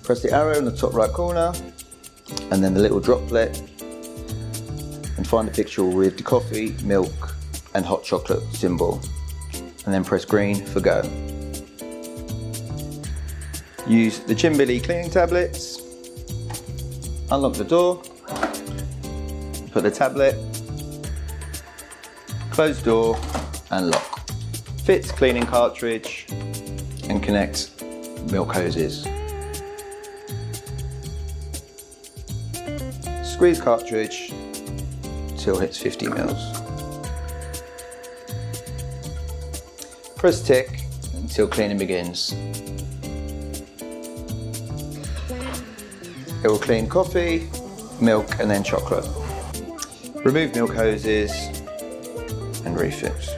Press the arrow in the top right corner and then the little droplet and find a picture with the coffee, milk and hot chocolate symbol, and then press green for go. Use the Cimbali cleaning tablets, unlock the door, put the tablet, close door and lock. Fits cleaning cartridge and connect milk hoses. Squeeze cartridge till it hits 50 mils. Press tick until cleaning begins. It will clean coffee, milk and then chocolate. Remove milk hoses and refit.